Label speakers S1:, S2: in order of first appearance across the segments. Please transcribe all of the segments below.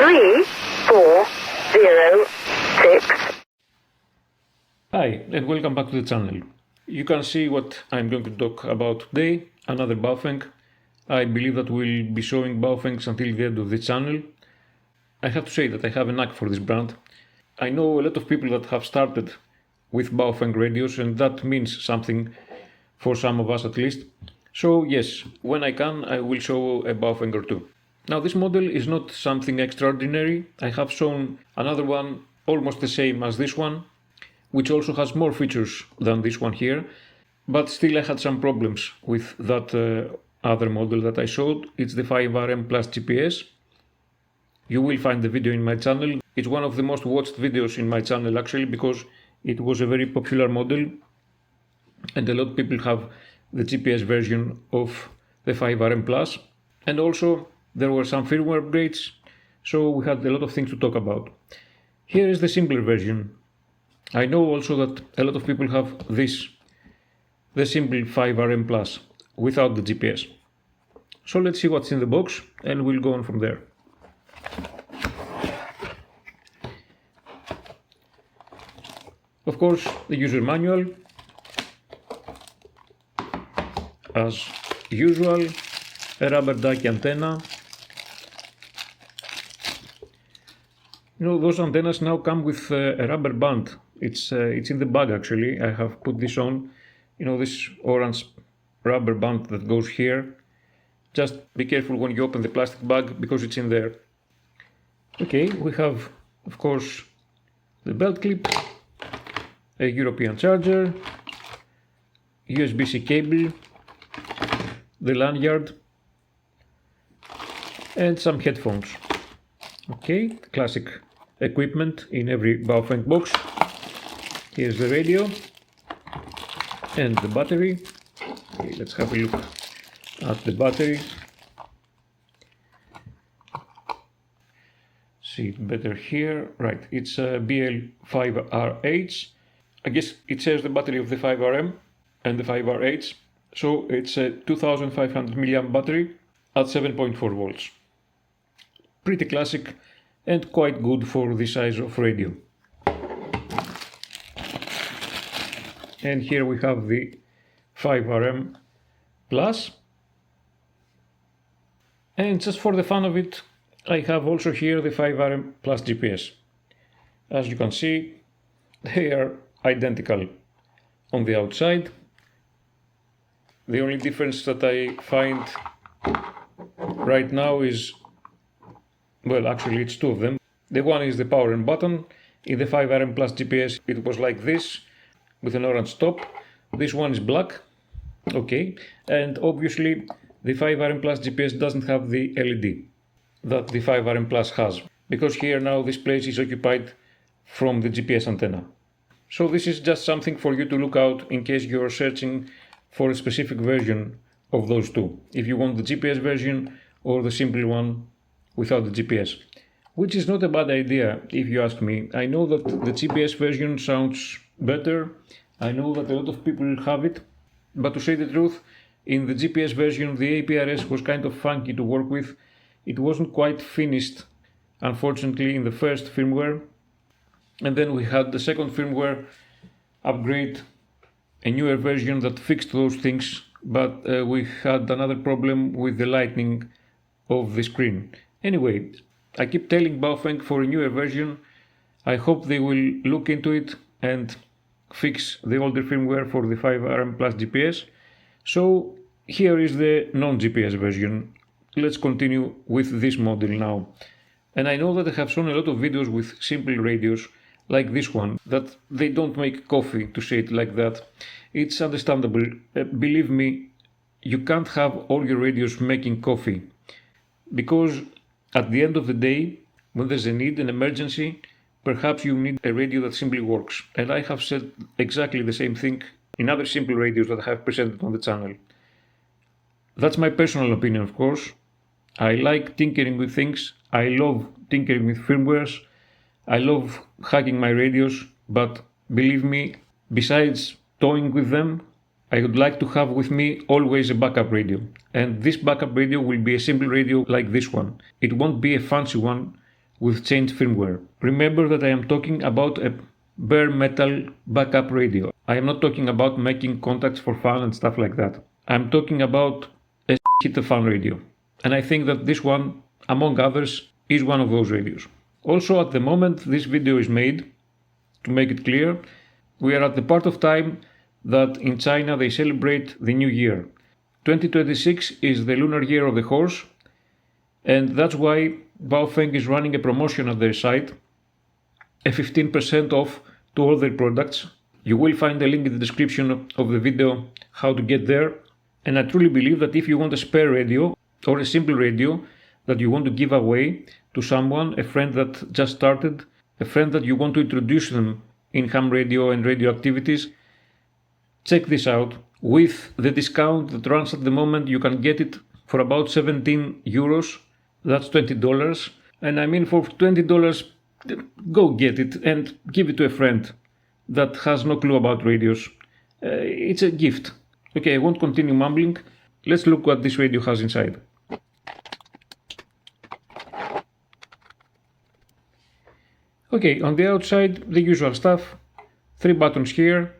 S1: 3406.
S2: Hi, and welcome back to the channel. You can see what I'm going to talk about today, another Baofeng. I believe that we'll be showing Baofengs until the end of the channel. I have to say that I have a knack for this brand. I know a lot of people that have started with Baofeng radios, and that means something for some of us at least. So yes, when I can, I will show a Baofeng or two. Now this model is not something extraordinary. I have shown another one almost the same as this one, which also has more features than this one here, but still I had some problems with that other model that I showed. It's the 5RM Plus GPS. You will find the video in my channel. It's one of the most watched videos in my channel actually, because it was a very popular model and a lot of people have the GPS version of the 5RM Plus, and also there were some firmware upgrades, so we had a lot of things to talk about. Here is the simpler version. I know also that a lot of people have this, the simple 5RM Plus, without the GPS. So let's see what's in the box and we'll go on from there. Of course, the user manual, as usual, a rubber ducky antenna. You know, those antennas now come with a rubber band. It's in the bag actually. I have put this on, you know, this orange rubber band that goes here. Just be careful when you open the plastic bag because it's in there. Okay, we have, of course, the belt clip, a European charger, USB-C cable, the lanyard, and some headphones. Okay, classic equipment in every Baofeng box. Here's the radio and the battery. Okay, let's have a look at the battery. See it better here. Right, it's a BL5RH. I guess it says the battery of the 5RM and the 5RH. So it's a 2500 milliamp battery at 7.4 volts. Pretty classic and quite good for the size of radio. And here we have the 5RM Plus. And just for the fun of it, I have also here the 5RM Plus GPS. As you can see, they are identical on the outside. The only difference that I find right now is, well, actually it's two of them. The one is the power and button. In the 5RM Plus GPS it was like this, with an orange top. This one is black. Okay, and obviously the 5RM Plus GPS doesn't have the LED that the 5RM Plus has, because here now this place is occupied from the GPS antenna. So this is just something for you to look out in case you're searching for a specific version of those two, if you want the GPS version or the simple one without the GPS, which is not a bad idea if you ask me. I know that the GPS version sounds better, I know that a lot of people have it, but to say the truth, in the GPS version the APRS was kind of funky to work with. It wasn't quite finished, unfortunately, in the first firmware, and then we had the second firmware upgrade, a newer version that fixed those things, but we had another problem with the lighting of the screen. Anyway, I keep telling Baofeng for a newer version. I hope they will look into it and fix the older firmware for the 5RM Plus GPS. So here is the non-GPS version. Let's continue with this model now. And I know that I have shown a lot of videos with simple radios like this one, that they don't make coffee, to say it like that. It's understandable. Believe me, you can't have all your radios making coffee, because at the end of the day, when there's a need, an emergency, perhaps you need a radio that simply works. And I have said exactly the same thing in other simple radios that I have presented on the channel. That's my personal opinion, of course. I like tinkering with things. I love tinkering with firmwares. I love hacking my radios, but believe me, besides toying with them, I would like to have with me always a backup radio. And this backup radio will be a simple radio like this one. It won't be a fancy one with changed firmware. Remember that I am talking about a bare metal backup radio. I am not talking about making contacts for fun and stuff like that. I'm talking about a hit fan radio. And I think that this one, among others, is one of those radios. Also, at the moment this video is made, to make it clear, we are at the part of time that in China they celebrate the new year. 2026 is the lunar year of the horse, and that's why Baofeng is running a promotion at their site, a 15% off to all their products. You will find a link in the description of the video how to get there, and I truly believe that if you want a spare radio or a simple radio that you want to give away to someone, a friend that just started, a friend that you want to introduce them in ham radio and radio activities, check this out. With the discount that runs at the moment, you can get it for about 17 euros. That's $20. And I mean, for $20, go get it and give it to a friend that has no clue about radios. It's a gift. Okay, I won't continue mumbling. Let's look what this radio has inside. Okay, on the outside, the usual stuff. 3 buttons here.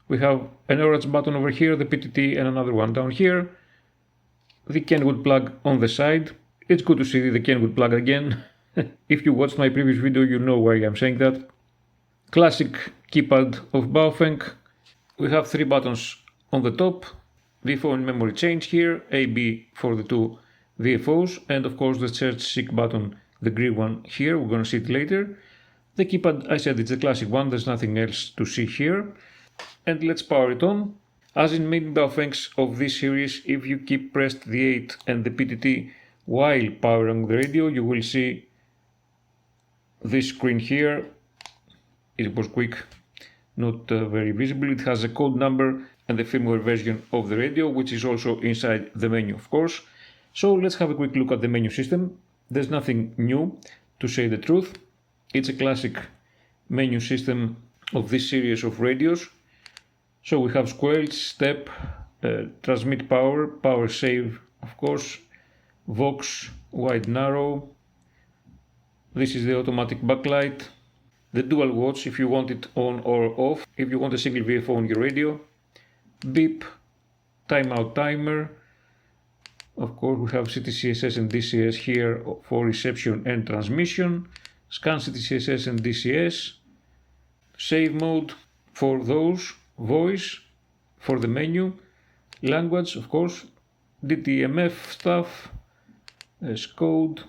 S2: We have an orange button over here, the PTT, and another one down here. The Kenwood plug on the side. It's good to see the Kenwood plug again. If you watched my previous video, you know why I'm saying that. Classic keypad of Baofeng. We have 3 buttons on the top. VFO and memory change here. A, B for the 2 VFOs. And of course the search seek button, the green one here. We're going to see it later. The keypad, I said it's the classic one. There's nothing else to see here. And let's power it on. As in many Baofengs of this series, if you keep pressed the 8 and the PTT while powering the radio, you will see this screen here. It was quick, not very visible. It has a code number and the firmware version of the radio, which is also inside the menu, of course. So let's have a quick look at the menu system. There's nothing new, to say the truth. It's a classic menu system of this series of radios. So we have squelch, step, transmit power, power save, of course, Vox, wide narrow. This is the automatic backlight, the dual watch if you want it on or off, if you want a single VFO on your radio, beep, timeout timer. Of course, we have CTCSS and DCS here for reception and transmission, scan CTCSS and DCS, save mode for those, voice for the menu, language, of course, DTMF stuff, code.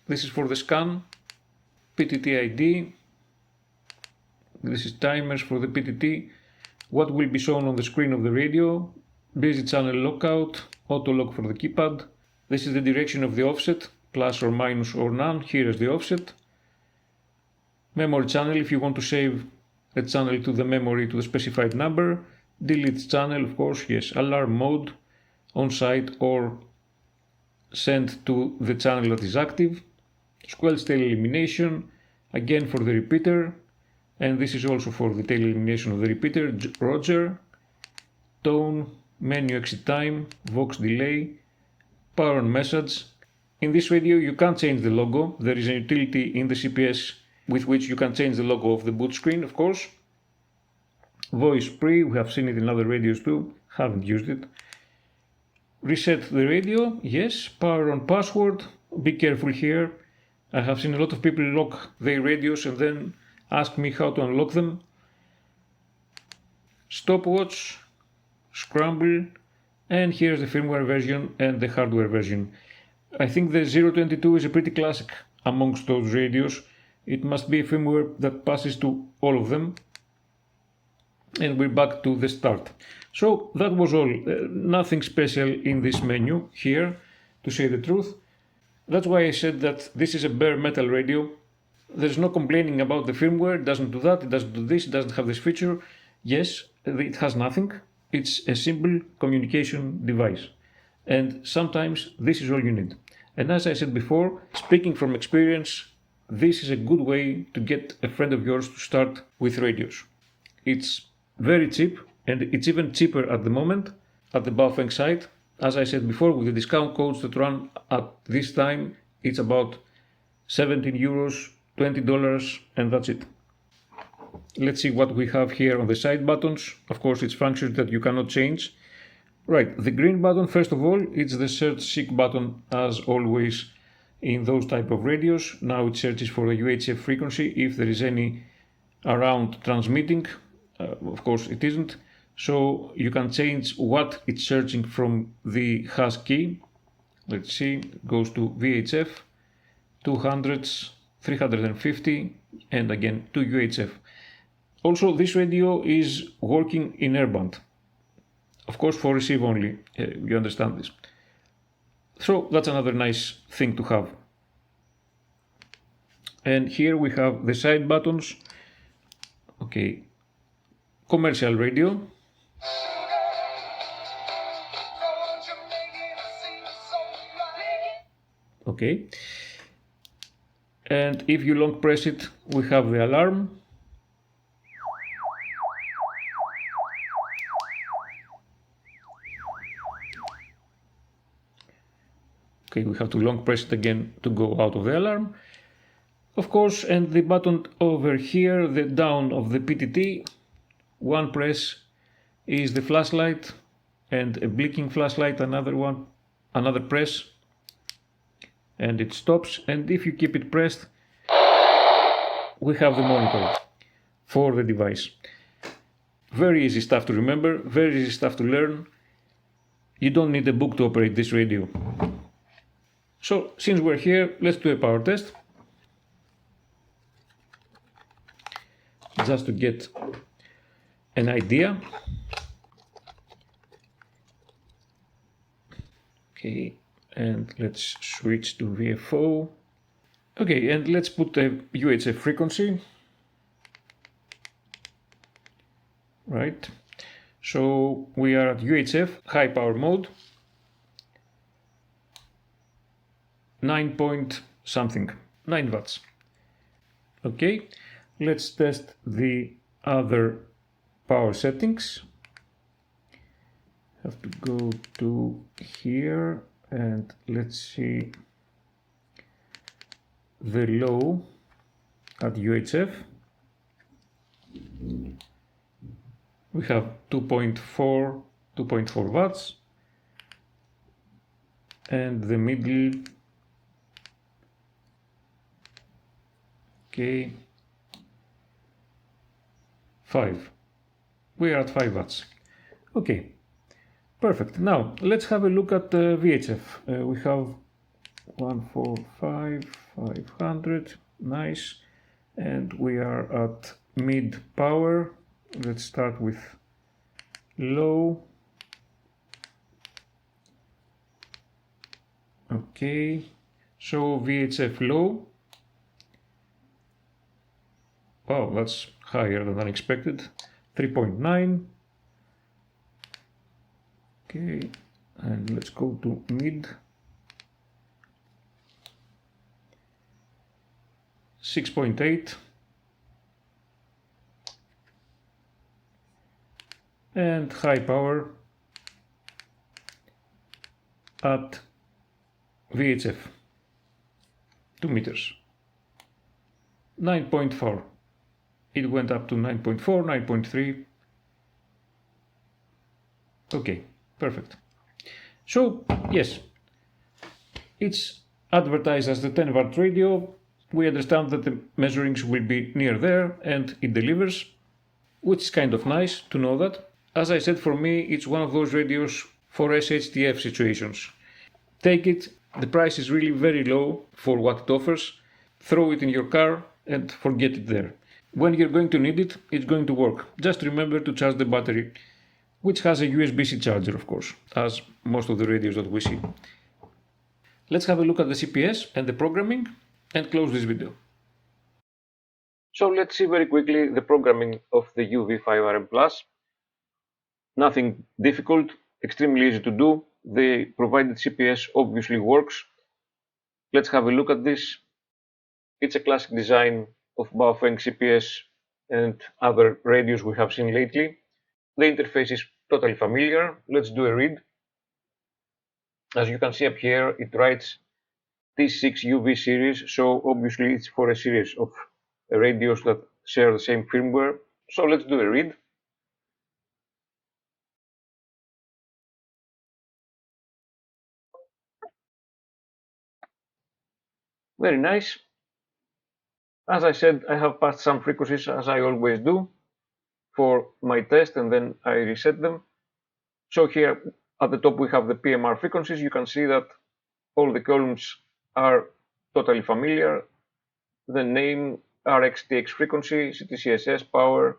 S2: This is for the scan, PTT ID. This is timers for the PTT. What will be shown on the screen of the radio, busy channel lockout, auto lock for the keypad. This is the direction of the offset, plus or minus or none. Here is the offset. Memory channel if you want to save a channel to the memory to the specified number. Delete channel, of course, yes. Alarm mode, on site or send to the channel that is active. Squelch tail elimination, again for the repeater. And this is also for the tail elimination of the repeater. Roger. Tone, menu exit time, Vox delay, power on message. In this radio you can't change the logo. There is a utility in the CPS with which you can change the logo of the boot screen, of course. Voice pre, we have seen it in other radios too, haven't used it. Reset the radio, yes. Power on password, be careful here. I have seen a lot of people lock their radios and then ask me how to unlock them. Stopwatch, scramble, and here's the firmware version and the hardware version. I think the 022 is a pretty classic amongst those radios. It must be a firmware that passes to all of them. And we're back to the start. So that was all. Nothing special in this menu here, to say the truth. That's why I said that this is a bare metal radio. There's no complaining about the firmware. It doesn't do that, it doesn't do this, it doesn't have this feature. Yes, it has nothing. It's a simple communication device. And sometimes this is all you need. And as I said before, speaking from experience, this is a good way to get a friend of yours to start with radios. It's very cheap, and it's even cheaper at the moment at the Baofeng site. As I said before, with the discount codes that run at this time, it's about 17 euros, $20, and that's it. Let's see what we have here on the side buttons. Of course, it's functions that you cannot change. Right, the green button, first of all, it's the search seek button, as always in those type of radios. Now it searches for a UHF frequency if there is any around transmitting. Of course it isn't, so you can change what it's searching from the hash key. Let's see, it goes to VHF, 200s, 350, and again to UHF. Also, this radio is working in Airband, of course for receive only, you understand this. So that's another nice thing to have. And here we have the side buttons. Okay, commercial radio. Okay, and if you long press it, we have the alarm. Okay, we have to long press it again to go out of the alarm, of course, and the button over here, the down of the PTT, one press is the flashlight, and a blinking flashlight, another press, and it stops. And if you keep it pressed, we have the monitor for the device. Very easy stuff to remember, very easy stuff to learn. You don't need a book to operate this radio. So, since we're here, let's do a power test. Just to get an idea. Okay, and let's switch to VFO. Okay, and let's put a UHF frequency. Right, so we are at UHF, high power mode. 9 point something, 9 watts. Okay, let's test the other power settings. Have to go to here and let's see the low at UHF. We have 2.4 watts, and the middle, okay, 5. We are at 5 watts. Okay, perfect. Now let's have a look at the VHF. We have 145, 500, nice, and we are at mid power. Let's start with low. Okay, so VHF low. Wow, that's higher than expected. 3.9. Okay, and let's go to mid. 6.8. And high power at VHF 2 meters, 9.4. It went up to 9.4, 9.3. Okay, perfect. So yes, it's advertised as the 10 watt radio. We understand that the measurings will be near there, and it delivers, which is kind of nice to know that. As I said, for me, it's one of those radios for SHTF situations. Take it, the price is really very low for what it offers. Throw it in your car and forget it there. When you're going to need it, it's going to work. Just remember to charge the battery, which has a USB-C charger, of course, as most of the radios that we see. Let's have a look at the CPS and the programming and close this video. So let's see very quickly the programming of the UV-5RM Plus. Nothing difficult, extremely easy to do. The provided CPS obviously works. Let's have a look at this. It's a classic design of Baofeng CPS and other radios we have seen lately. The interface is totally familiar. Let's do a read. As you can see up here, it writes T6 UV series, so obviously it's for a series of radios that share the same firmware. So let's do a read. Very nice. As I said, I have passed some frequencies as I always do for my test, and then I reset them. So here at the top we have the PMR frequencies. You can see that all the columns are totally familiar. The name, RxTX frequency, CTCSS power,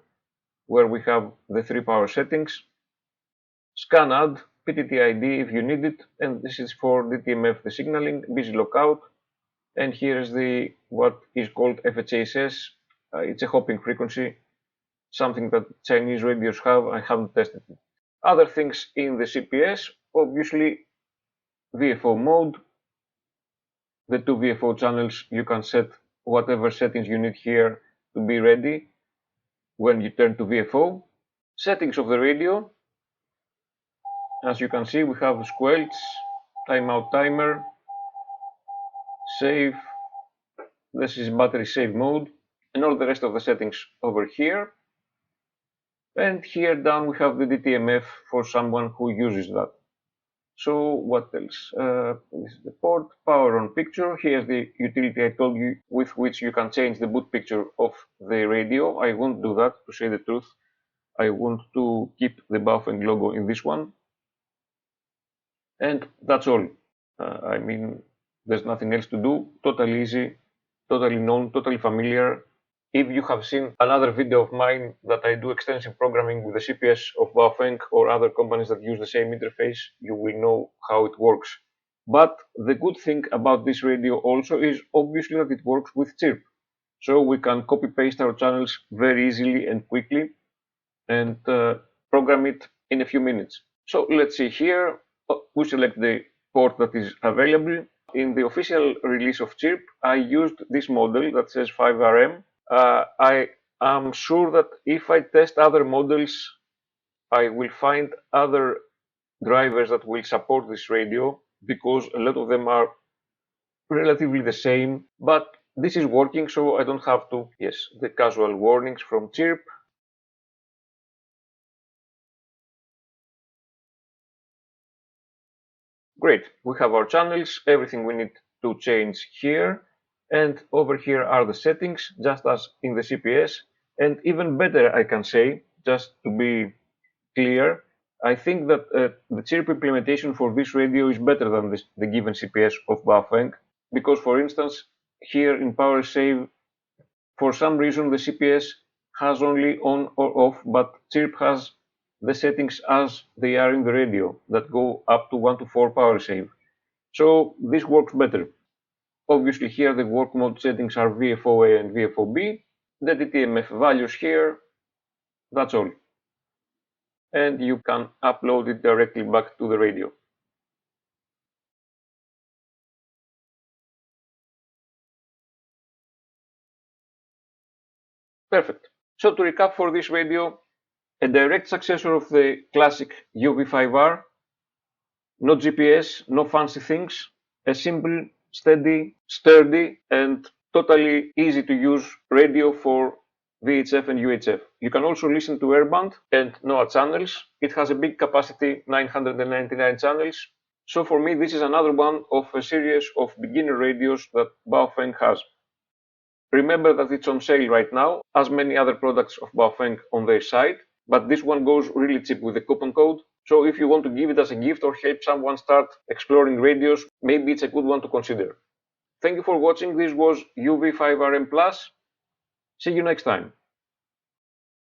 S2: where we have the 3 power settings, scan add, PTT ID if you need it, and this is for DTMF, the signaling, busy lockout, and here is the what is called FHSS. It's a hopping frequency, something that Chinese radios have. I haven't tested it. Other things in the CPS, obviously VFO mode, the 2 VFO channels, you can set whatever settings you need here to be ready when you turn to VFO. Settings of the radio, as you can see, we have squelch, timeout timer, save, this is battery save mode, and all the rest of the settings over here. And here down we have the DTMF for someone who uses that. So what else? This is the port, power on picture. Here's the utility I told you with which you can change the boot picture of the radio. I won't do that, to say the truth. I want to keep the Baofeng logo in this one. And that's all. I mean, there's nothing else to do. Totally easy, totally known, totally familiar. If you have seen another video of mine that I do extensive programming with the CPS of Baofeng or other companies that use the same interface, you will know how it works. But the good thing about this radio also is obviously that it works with chirp. So we can copy paste our channels very easily and quickly and program it in a few minutes. So let's see here, we select the port that is available. In the official release of chirp, I used this model that says 5RM. I am sure that if I test other models, I will find other drivers that will support this radio because a lot of them are relatively the same, but this is working, so I don't have to. Yes, the casual warnings from chirp. Great, we have our channels, everything we need to change here, and over here are the settings, just as in the CPS, and even better I can say, just to be clear, I think that the chirp implementation for this radio is better than the given CPS of Baofeng, because for instance, here in power save, for some reason the CPS has only on or off, but chirp has the settings as they are in the radio that go up to 1 to 4 power save. So this works better. Obviously here the work mode settings are VFOA and VFOB. The DTMF values here, that's all. And you can upload it directly back to the radio. Perfect. So to recap for this radio, a direct successor of the classic UV-5R, no GPS, no fancy things, a simple, steady, sturdy, and totally easy to use radio for VHF and UHF. You can also listen to Airband and NOAA channels. It has a big capacity, 999 channels. So for me, this is another one of a series of beginner radios that Baofeng has. Remember that it's on sale right now, as many other products of Baofeng on their site, but this one goes really cheap with the coupon code. So if you want to give it as a gift or help someone start exploring radios, maybe it's a good one to consider. Thank you for watching. This was UV-5RM Plus. See you next time.